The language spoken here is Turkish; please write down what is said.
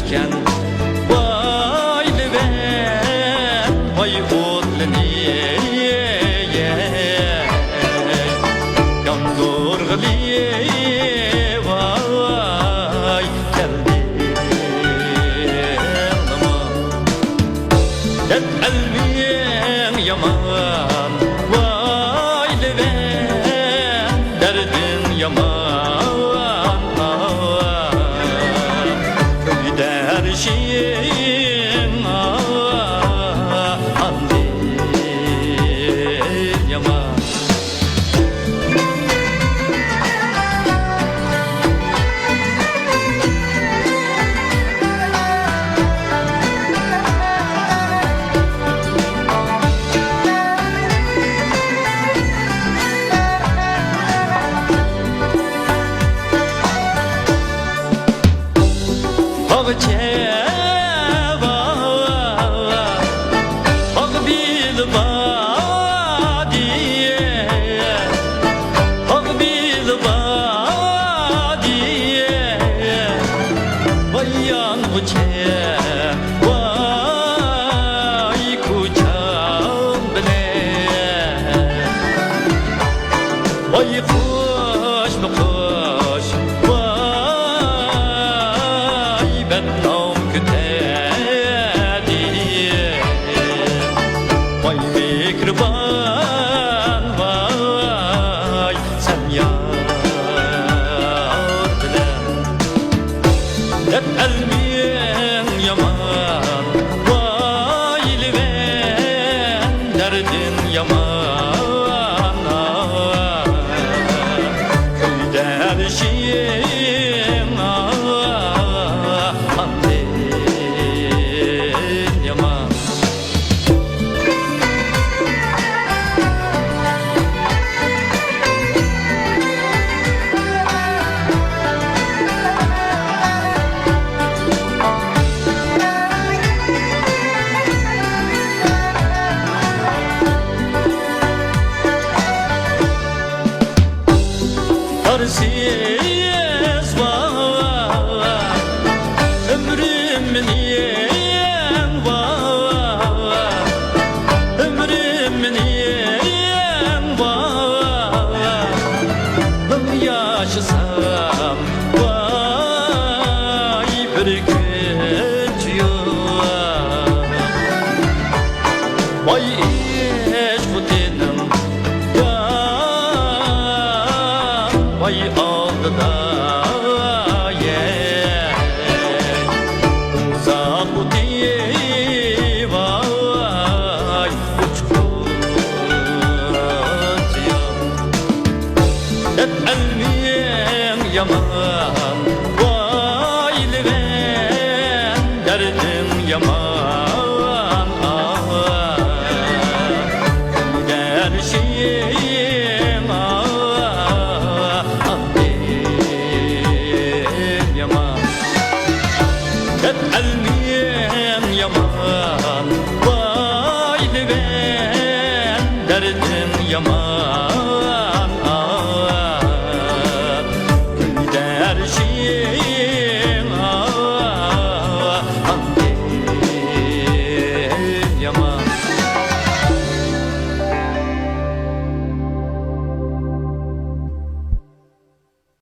etken vaylı ben vay otlini yandurgılı vay geldi ama et elmin yaman vaylı ben derdin yaman köyder şeyin andin yaman Vay kuş mu kuş vay ben nam kütedi vay mikroban vay sen yar bilen hep elmin yaman vay ben derdin yaman şeyim andin yaman Tarsiz var ömrümün yem var ömrümün yem var ben yaşasam vay bir gün vay iş bu dedim vay aldı da uzak bu diye vay uçkuncuyum hep elmin yaman vay ben derdim yaman her şeyim hep elmin yaman vay ben derdim yaman